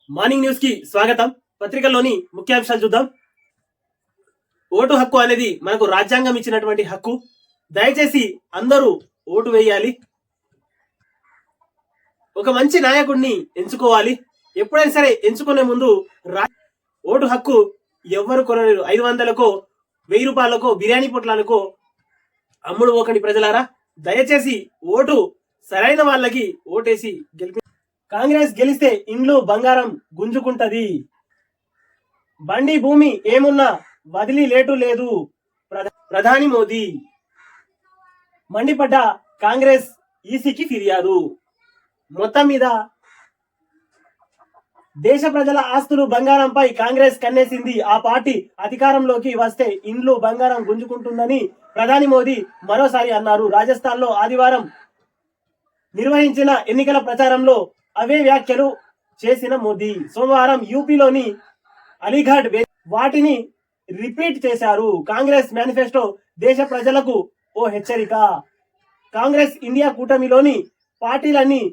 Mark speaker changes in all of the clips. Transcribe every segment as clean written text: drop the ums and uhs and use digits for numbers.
Speaker 1: Morning news కి స్వాగతం. పత్రికల్లోని ముఖ్యాంశాలు చూద్దాం. ఓటు హక్కు అనేది మనకు రాజ్యాంగం ఇచ్చినటువంటి హక్కు. దయచేసి అందరూ ఓటు వేయాలి. ఒక మంచి నాయకుడిని ఎంచుకోవాలి. ఎప్పుడైనా సరే ఎంచుకునే ముందు ఓటు హక్కు ఎవ్వరు కొనలేరు. 500కో 1000 రూపాయలకో బిర్యానీ పొట్లాలకో అమ్ముడు పోకండి ప్రజలారా. దయచేసి ఓటు సరైన వాళ్ళకి ఓటేసి గెలిపి. కాంగ్రెస్ గెలిస్తే ఇండ్లు బంగారం గుంజుకుంటది. బండి భూమి ఏమున్నా వదిలి లేటు లేదు ప్రధాని మోదీ. మండిపడ్డ కాంగ్రెస్ ఈసీకి ఫిర్యాదు. మొత్తం మీద దేశ ప్రజల ఆస్తులు బంగారంపై కాంగ్రెస్ కన్నేసింది. ఆ పార్టీ అధికారంలోకి వస్తే ఇండ్లు బంగారం గుంజుకుంటుందని ప్రధాని మోదీ మరోసారి అన్నారు. రాజస్థాన్ లో ఆదివారం నిర్వహించిన ఎన్నికల ప్రచారంలో అవే వ్యాఖ్యలు చేసిన మోదీ సోమవారం యూపీలోని అలీఘడ్ వాటిని రిపీట్ చేశారు. కాంగ్రెస్ మేనిఫెస్టో దేశ ప్రజలకు ఓ హెచ్చరిక. కాంగ్రెస్ ఇండియా కూటమిలోని పార్టీలన్నీ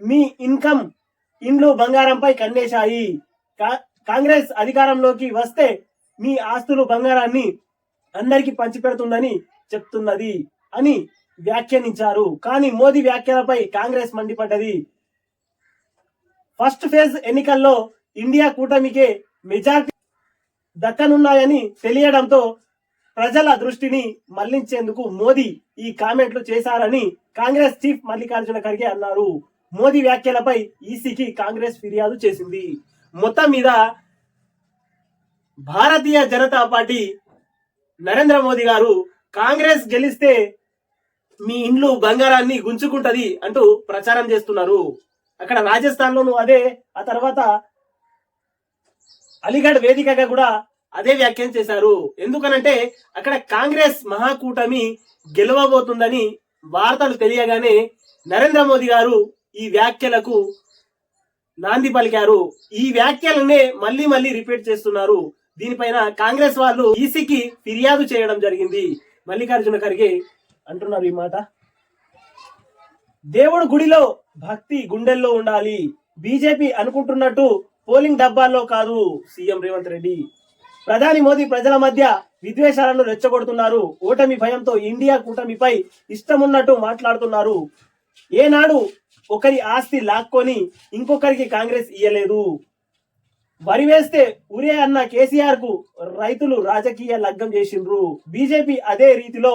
Speaker 1: మీ ఇన్కమ్ ఇండ్లు బంగారంపై కన్నేశాయి. కాంగ్రెస్ అధికారంలోకి వస్తే మీ ఆస్తులు బంగారాన్ని అందరికి పంచిపెడుతుందని చెప్తున్నది అని వ్యాఖ్యానించారు. కానీ మోదీ వ్యాఖ్యలపై కాంగ్రెస్ మండిపడ్డది. ఫస్ట్ ఫేజ్ ఎన్నికల్లో ఇండియా కూటమికే మెజార్టీ దక్కనున్నాయని తెలియడంతో ప్రజల దృష్టిని మళ్లించేందుకు మోదీ ఈ కామెంట్లు చేశారని కాంగ్రెస్ చీఫ్ మల్లికార్జున ఖర్గే అన్నారు. మోదీ వ్యాఖ్యలపై ఈసీకి కాంగ్రెస్ ఫిర్యాదు చేసింది. మొత్తం మీద భారతీయ జనతా పార్టీ నరేంద్ర మోదీ గారు కాంగ్రెస్ గెలిస్తే మీ ఇండ్లు బంగారాన్ని గుంజుకుంటది అంటూ ప్రచారం చేస్తున్నారు. అక్కడ రాజస్థాన్ లోను అదే, ఆ తర్వాత అలీగఢ్ వేదికగా కూడా అదే వ్యాఖ్యానం చేశారు. ఎందుకనంటే అక్కడ కాంగ్రెస్ మహాకూటమి గెలవబోతుందని వార్తలు తెలియగానే నరేంద్ర మోదీ గారు ఈ వ్యాఖ్యలకు నాంది పలికారు. ఈ వ్యాఖ్యలనే మళ్ళీ మళ్ళీ రిపీట్ చేస్తున్నారు. దీనిపైన కాంగ్రెస్ వాళ్ళు ఈసీకి ఫిర్యాదు చేయడం జరిగింది. మల్లికార్జున ఖర్గే అంటున్నారు ఈ మాట. దేవుడు గుడిలో భక్తి గుండెల్లో ఉండాలి. బీజేపీ అనుకుంటున్నట్టు పోలింగ్ డబ్బాల్లో కాదు సీఎం రేవంత్ రెడ్డి. ప్రధాని మోదీ ప్రజల మధ్య విద్వేషాలను రెచ్చగొడుతున్నారు. ఓటమి భయంతో ఇండియా కూటమిపై ఇష్టమున్నట్టు మాట్లాడుతున్నారు. ఏనాడు ఒకరి ఆస్తి లాక్కొని ఇంకొకరికి కాంగ్రెస్ ఇయ్యలేదు. వరి వేస్తే ఉరే అన్న కేసీఆర్ కు రైతులు రాజకీయ లగ్గం చేసిండ్రు. బీజేపీ అదే రీతిలో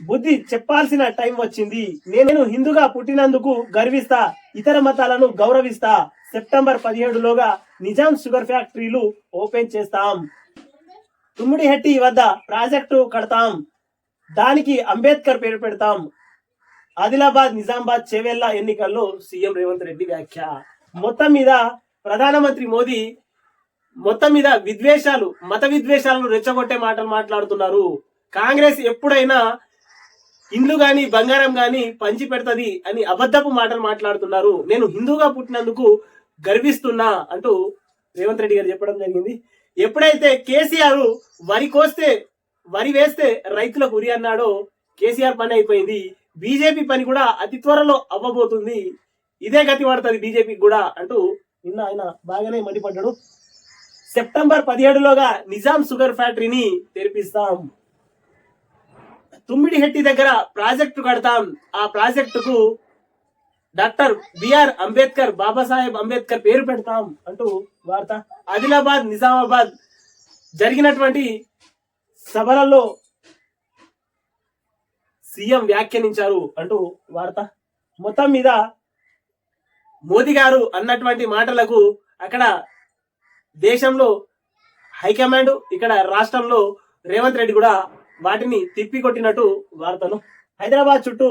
Speaker 1: బుద్ధి చెప్పాల్సిన టైం వచ్చింది. నేను హిందూగా పుట్టినందుకు గర్విస్తా, ఇతర మతాలను గౌరవిస్తా. సెప్టెంబర్ 17లోగా నిజాం షుగర్ ఫ్యాక్టరీలు ఓపెన్ చేస్తాం. తుమ్మిడిహెట్టి వద్ద ప్రాజెక్టు కడతాం. దానికి అంబేద్కర్ పేరు పెడతాం. ఆదిలాబాద్ నిజామాబాద్ చేవెళ్ల ఎన్నికల్లో సీఎం రేవంత్ రెడ్డి వ్యాఖ్య. మొత్తం మీద ప్రధానమంత్రి మోదీ మొత్తం మీద విద్వేషాలు, మత విద్వేషాలను రెచ్చగొట్టే మాటలు మాట్లాడుతున్నారు. కాంగ్రెస్ ఎప్పుడైనా ఇండ్లు గాని బంగారం గాని పంచి పెడతది అని అబద్ధపు మాటలు మాట్లాడుతున్నారు. నేను హిందూగా పుట్టినందుకు గర్విస్తున్నా అంటూ రేవంత్ రెడ్డి గారు చెప్పడం జరిగింది. ఎప్పుడైతే కేసీఆర్ వరి వేస్తే రైతులకు ఉరి అన్నాడో కేసీఆర్ పని అయిపోయింది. బీజేపీ పని కూడా అతి త్వరలో అవ్వబోతుంది. ఇదే గతి పడుతుంది బీజేపీకి కూడా అంటూ నిన్న ఆయన బాగానే మండిపడ్డాడు. సెప్టెంబర్ 17లోగా నిజాం షుగర్ ఫ్యాక్టరీని తెరిపిస్తాం. తుమ్మిడిహెట్టి దగ్గర ప్రాజెక్టు కడతాం. ఆ ప్రాజెక్టుకు డాక్టర్ బిఆర్ అంబేద్కర్, బాబాసాహెబ్ అంబేద్కర్ పేరు పెడతాం అంటూ వార్త. ఆదిలాబాద్ నిజామాబాద్ జరిగినటువంటి సభలలో సీఎం వ్యాఖ్యానించారు అంటూ వార్త. మొత్తం మీద మోదీ గారు అన్నటువంటి మాటలకు అక్కడ దేశంలో హైకమాండ్, ఇక్కడ రాష్ట్రంలో రేవంత్ రెడ్డి కూడా వాటిని తిప్పికొట్టినట్టు వార్తలు. హైదరాబాద్ చుట్టూ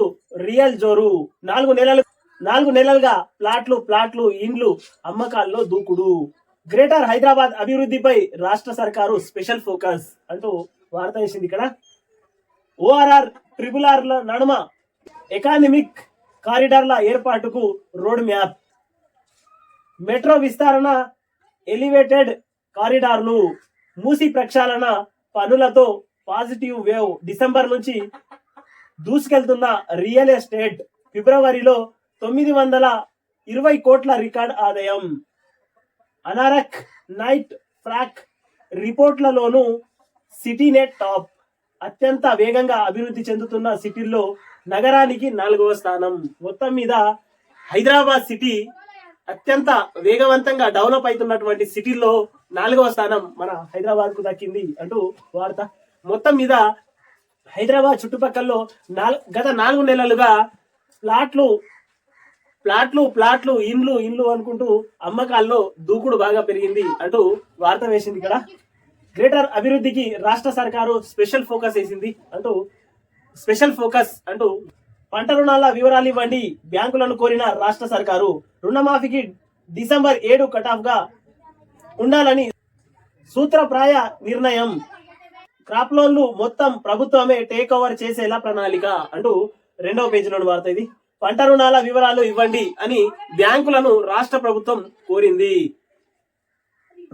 Speaker 1: రియల్ జోరు. 4 నెలలుగా ప్లాట్లు ఇండ్లు అమ్మకాల్లో దూకుడు. గ్రేటర్ హైదరాబాద్ అభివృద్ధిపై రాష్ట్ర సర్కారు స్పెషల్ ఫోకస్ అంటూ వార్త వేసింది. ఇక్కడ ఓఆర్ఆర్ ట్రిబుల్ నడుమ ఎకానమిక్ కారిడార్ల ఏర్పాటుకు రోడ్ మ్యాప్. మెట్రో విస్తరణ, ఎలివేటెడ్ కారిడార్లు, మూసి ప్రక్షాళన పనులతో పాజిటివ్ వేవ్. డిసెంబర్ నుంచి దూసుకెళ్తున్న రియల్ ఎస్టేట్. ఫిబ్రవరిలో 900 20 కోట్ల రికార్డ్ ఆదాయం. అనారక్ నైట్ ఫ్రాక్ రిపోర్ట్లలోనూ సిటీనెట్ టాప్. అత్యంత వేగంగా అభివృద్ధి చెందుతున్న సిటీల్లో నగరానికి 4వ స్థానం. మొత్తం మీద హైదరాబాద్ సిటీ అత్యంత వేగవంతంగా డెవలప్ అవుతున్నటువంటి సిటీల్లో 4వ స్థానం మన హైదరాబాద్ కు దక్కింది అంటూ వార్త. మొత్తం మీద హైదరాబాద్ చుట్టుపక్కల గత 4 నెలలుగా ప్లాట్లు ఇండ్లు అనుకుంటూ అమ్మకాల్లో దూకుడు బాగా పెరిగింది అంటూ వార్త వేసింది. ఇక్కడ గ్రేటర్ అభివృద్ధికి రాష్ట్ర సర్కారు స్పెషల్ ఫోకస్ అంటూ పంట రుణాల వివరాలు ఇవ్వండి బ్యాంకులను కోరిన రాష్ట్ర సర్కారు. రుణమాఫీకి డిసెంబర్ 7 కటాఫ్ గా ఉండాలని సూత్రప్రాయ నిర్ణయం. క్రాప్ లోన్లు మొత్తం ప్రభుత్వమే టేక్ ఓవర్ చేసేలా ప్రణాళిక అంటూ 2వ పేజీలోని వార్త ఇది. పంట రుణాల వివరాలు ఇవ్వండి అని బ్యాంకులను రాష్ట్ర ప్రభుత్వం కోరింది.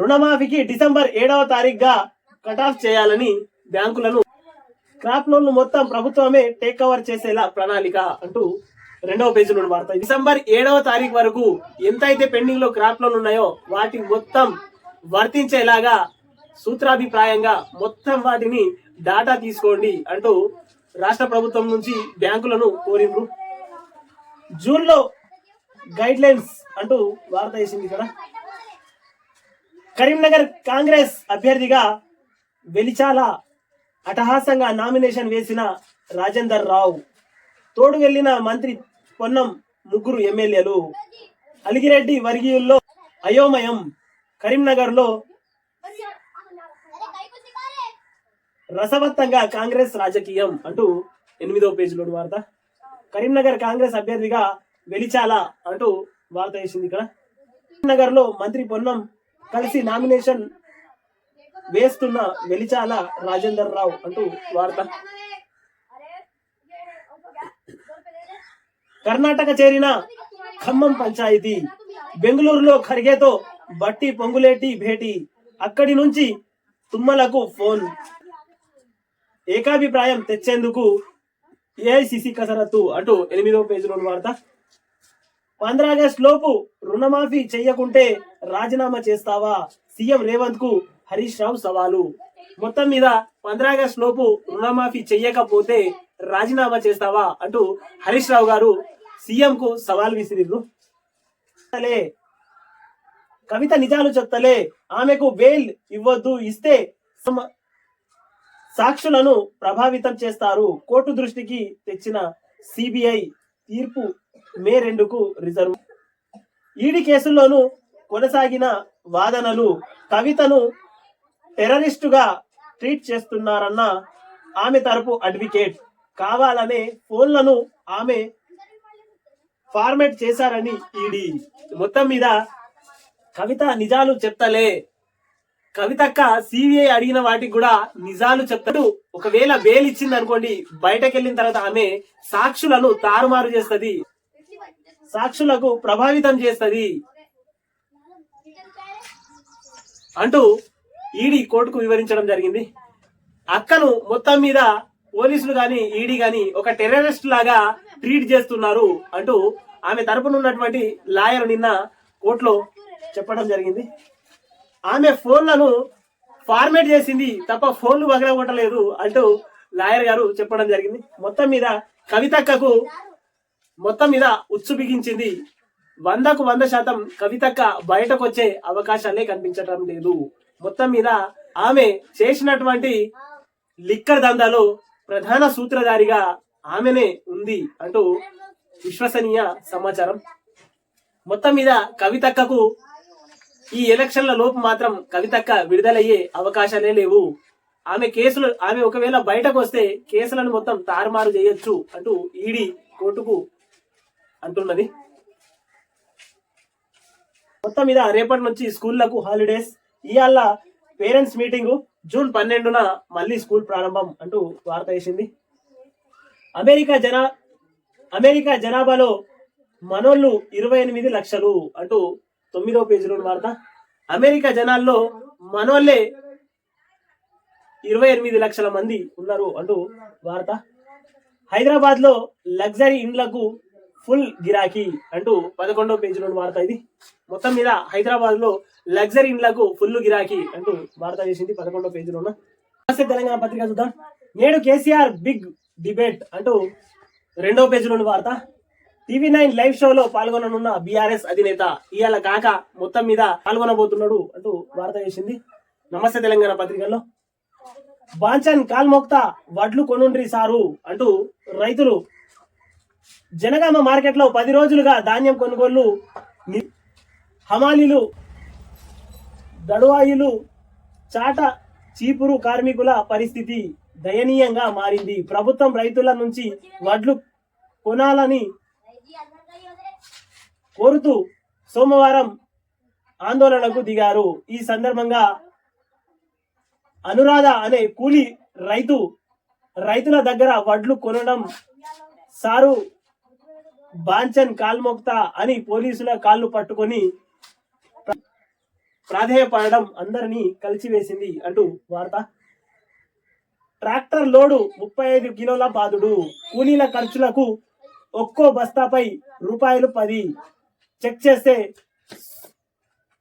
Speaker 1: రుణమాఫీకి డిసెంబర్ 7వ తారీఖుగా కటాఫ్ చేయాలని బ్యాంకులను, క్రాప్ లోన్లు మొత్తం ప్రభుత్వమే టేక్ ఓవర్ చేసేలా ప్రణాళిక అంటూ 2వ పేజీలోని వార్త. డిసెంబర్ 7వ తారీఖు వరకు ఎంతైతే పెండింగ్ లో క్రాప్ లోన్లు ఉన్నాయో వాటి మొత్తం వర్తించేలాగా సూత్రాభిప్రాయంగా మొత్తం వాటిని డాటా తీసుకోండి అంటూ రాష్ట్ర ప్రభుత్వం నుంచి బ్యాంకులను కోరిండ్రు. జూన్ లో గైడ్ లైన్స్ అంటూ వార్త వేసింది ఇక్కడ. కరీంనగర్ కాంగ్రెస్ అభ్యర్థిగా వెలిచాల అటహాసంగా నామినేషన్ వేసిన రాజేందర్ రావు. తోడు వెళ్లిన మంత్రి పొన్నం, 3 ఎమ్మెల్యేలు. అలిగిరెడ్డి వర్గీయుల్లో అయోమయం. కరీంనగర్ లో రసవత్తంగా కాంగ్రెస్ రాజకీయం అంటూ 8వ పేజీలోని వార్త. కరీంనగర్ కాంగ్రెస్ అభ్యర్థిగా వెలిచాల అంటూ వార్త వేసింది ఇక్కడ. కరీంనగర్ లో మంత్రి పొన్నం కలిసి నామినేషన్ వేస్తున్న వెలిచాల రాజేందర్ రావు అంటూ వార్త. కర్ణాటక చేరిన ఖమ్మం పంచాయతీ. బెంగళూరులో ఖర్గేతో బట్టి పొంగులేటి భేటీ. అక్కడి నుంచి తుమ్మలకు ఫోన్. ఏకాభిప్రాయం తెచ్చేందుకు ఏఐసిసి కసరత్తు అంటూ 8వ పేజీలోని వార్త. 15 ఆగస్టు లోపు రుణమాఫీ చెయ్యకుంటే రాజీనామా చేస్తావా? సీఎం రేవంత్ కు హరీష్ రావు సవాలు. మొత్తం మీద 15 ఆగస్టు లోపు రుణమాఫీ చెయ్యకపోతే రాజీనామా చేస్తావా అంటూ హరీష్ రావు గారు సీఎం కు సవాల్ విసిరిర్రు. కవిత నిజాలు చెప్తలే, ఆమెకు బెయిల్ ఇవ్వద్దు, ఇస్తే సాక్షులను ప్రభావితం చేస్తారు. కోర్టు దృష్టికి తెచ్చిన సిబిఐ తీర్పు మే 2కు రిజర్వ్. ఈడీ కేసుల్లోనూ కొనసాగిన వాదనలు. కవితను టెర్రరిస్టుగా ట్రీట్ చేస్తున్నారన్న ఆమె తరపు అడ్వకేట్. కావాలనే ఫోన్లను ఆమె ఫార్మేట్ చేశారని ఈడీ. మొత్తం మీద కవిత నిజాలు చెప్తలే. కవితక్క సిబిఐ అడిగిన వాటికి కూడా నిజాలు చెప్తాడు. ఒకవేళ బెయిల్ ఇచ్చింది అనుకోండి, బయటకు వెళ్ళిన తర్వాత ఆమె సాక్షులను తారుమారు చేస్తది, సాక్షులకు ప్రభావితం చేస్తది అంటూ ఈడీ కోర్టుకు వివరించడం జరిగింది. అక్కను మొత్తం మీద పోలీసులు గాని ఈడీ గాని ఒక టెర్రరిస్ట్ లాగా ట్రీట్ చేస్తున్నారు అంటూ ఆమె తరపున ఉన్నటువంటి లాయర్ నిన్న కోర్టులో చెప్పడం జరిగింది. ఆమె ఫోన్లను ఫార్మేట్ చేసింది తప్ప ఫోన్లు పగలగొట్టలేదు అంటూ లాయర్ గారు చెప్పడం జరిగింది. మొత్తం మీద కవితక్కకు మొత్తం మీద ఉచ్చు బిగించింది. 100కు 100% కవితక్క బయటకు వచ్చే అవకాశాలే కనిపించడం లేదు. మొత్తం మీద ఆమె చేసినటువంటి లిక్కర్ దందాలో ప్రధాన సూత్రధారిగా ఆమెనే ఉంది అంటూ విశ్వసనీయ సమాచారం. మొత్తం మీద కవితక్కకు ఈ ఎలక్షన్ల లోపు మాత్రం కవితక్క విడుదలయ్యే అవకాశాలే లేవు. ఆమె ఒకవేళ బయటకు వస్తే కేసులను మొత్తం తారుమారు చేయొచ్చు అంటూ ఈడీ కోర్టుకు అంటున్నది. మొత్తం మీద రేపటి నుంచి స్కూళ్లకు హాలిడేస్. ఇవాళ పేరెంట్స్ మీటింగ్. జూన్ 12న మళ్ళీ స్కూల్ ప్రారంభం అంటూ వార్త వేసింది. అమెరికా జనాభాలో మనోళ్ళు 28 లక్షలు అంటూ 9వ పేజీలో వార్త. అమెరికా జనాల్లో మనోళ్ళే 28 లక్షల మంది ఉన్నారు అంటూ వార్త. హైదరాబాద్ లో లగ్జరీ ఇండ్లకు ఫుల్ గిరాకీ అంటూ 11వ పేజీలోని వార్త ఇది. మొత్తం మీద హైదరాబాద్ లో లగ్జరీ ఇండ్లకు ఫుల్ గిరాకీ అంటూ వార్త చేసింది 11వ పేజీలోన. తెలంగాణ పత్రిక చూద్దాం. నేడు కేసీఆర్ బిగ్ డిబేట్ అంటూ 2వ పేజీలోని వార్త. టీవీ9 లైవ్ షోలో పాల్గొననున్న బీఆర్ఎస్ అధినేత ఇవాళ కాక మొత్తం మీద పాల్గొనబోతున్నాడు అంటూ వార్త చేసింది నమస్తే తెలంగాణ పత్రికల్లో. బాంచన్ కాల్మోక్త వడ్లు కొనుండ్రి సారు అంటూ రైతులు జనగామ మార్కెట్ లో 10 రోజులుగా ధాన్యం కొనుగోళ్లు హమాలీలు దడువాయిలు చాట చీపురు కార్మికుల పరిస్థితి దయనీయంగా మారింది. ప్రభుత్వం రైతుల నుంచి వడ్లు కొనాలని కోరుతూ సోమవారం ఆందోళనకు దిగారు. ఈ సందర్భంగా అనురాధ అనే కూలి రైతుల దగ్గర వడ్లు కొనడం సారు బాంచన్ కాల్మోక్తా అని పోలీసుల కాళ్ళు పట్టుకొని ప్రాధేయపడడం అందరినీ కలిసివేసింది అంటూ వార్త. ట్రాక్టర్ లోడు 35 కిలోల బాదుడు. కూలీల ఖర్చులకు ఒక్కో బస్తాపై ₹10 చెక్ చేస్తే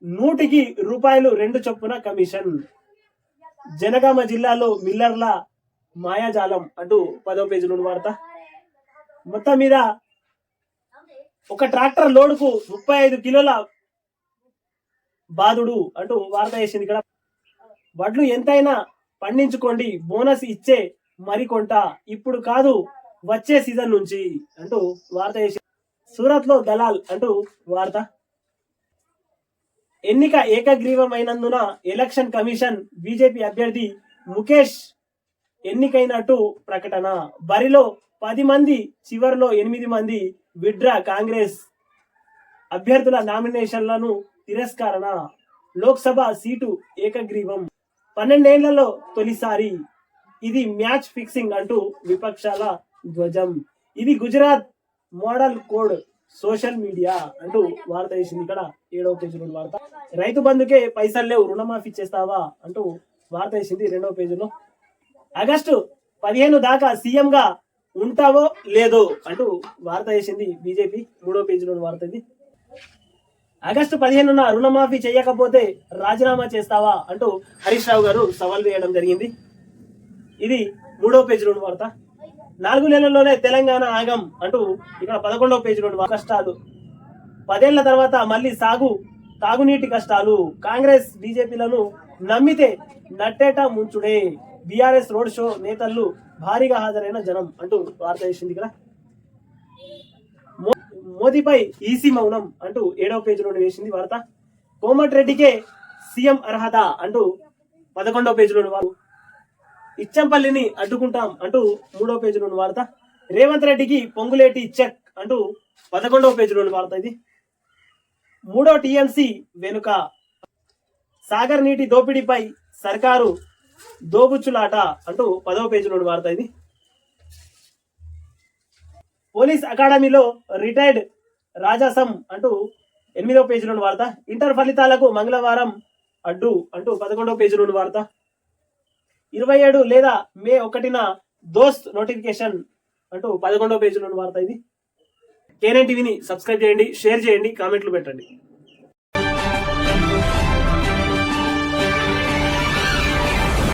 Speaker 1: 100కి ₹2 చొప్పున కమిషన్. జనగామ జిల్లాలో మిల్లర్ల మాయాజాలం అంటూ 10వ పేజీలోని వార్త. మొత్తం మీద ఒక ట్రాక్టర్ లోడుకు 35 కిలోల బాదుడు అంటూ వార్త వేసింది ఇక్కడ. వడ్లు ఎంతైనా పండించుకోండి, బోనస్ ఇచ్చే మరికొంట, ఇప్పుడు కాదు వచ్చే సీజన్ నుంచి అంటూ వార్త వేసింది. సూరత్ లో దలాల్ అంటూ వార్త. ఎన్నిక ఏకగ్రీవమైనందున ఎలక్షన్ కమిషన్ బీజేపీ అభ్యర్థి ముఖేష్ ఎన్నికైనట్టు ప్రకటన. బరిలో 10 మంది, చివరిలో 8 మంది విడ్రా. కాంగ్రెస్ అభ్యర్థుల నామినేషన్లను తిరస్కరణ. లోక్సభ సీటు ఏకగ్రీవం. 12 ఏళ్లలో తొలిసారి. ఇది మ్యాచ్ ఫిక్సింగ్ అంటూ విపక్షాల ధ్వజం. ఇది Gujarat model code social media అంటూ వార్త వేసింది ఇక్కడ 7వ పేజీలో వార్త. రైతు బంధుకే పైసలు లేవు, రుణమాఫీ చేస్తావా అంటూ వార్త వేసింది 2వ పేజీలో. ఆగస్టు 15 దాకా సీఎం గా ఉంటావో లేదో అంటూ వార్త వేసింది బీజేపీ 3వ పేజీలో వార్త ఇది. ఆగస్టు 15న రుణమాఫీ చేయకపోతే రాజీనామా చేస్తావా అంటూ హరీష్ రావు గారు సవాల్ వేయడం జరిగింది. ఇది 3వ పేజీలో వార్త. 4 నెలల్లోనే తెలంగాణ ఆగం అంటూ ఇక్కడ 11వ పేజీలో కష్టాలు. 10 ఏళ్ల తర్వాత మళ్ళీ తాగునీటి కష్టాలు. కాంగ్రెస్ బీజేపీలను నమ్మితే నట్టేట ముంచుడే. బీఆర్ఎస్ రోడ్ షో నేతలు భారీగా హాజరైన జనం అంటూ వార్త వేసింది ఇక్కడ. మోదీపై ఈసీ మౌనం అంటూ 7వ పేజీలో వేసింది వార్త. కోమటిరెడ్డికే సీఎం అర్హత అంటూ 11వ పేజీలో వారు. ఇచ్చంపల్లిని అడ్డుకుంటాం అంటూ 3వ పేజీలో వార్త. రేవంత్ రెడ్డికి పొంగులేటి చెక్ అంటూ 11వ పేజీలో వార్త ఇది. 3వ టీఎంసీ వెనుక. సాగర్ నీటి దోపిడీపై సర్కారు దోబుచ్చులాట అంటూ 10వ పేజీలో వార్త ఇది. పోలీస్ అకాడమీలో రిటైర్డ్ రాజాసం అంటూ 8వ పేజీలో వార్త. ఇంటర్ ఫలితాలకు మంగళవారం అడ్డు అంటూ 11వ పేజీలో వార్త. 27 లేదా మే 1న దోస్త్ నోటిఫికేషన్ అంటూ 11వ పేజీలో వార్త ఇది. K9 టీవీని సబ్స్క్రైబ్ చేయండి, షేర్ చేయండి, కామెంట్లు పెట్టండి.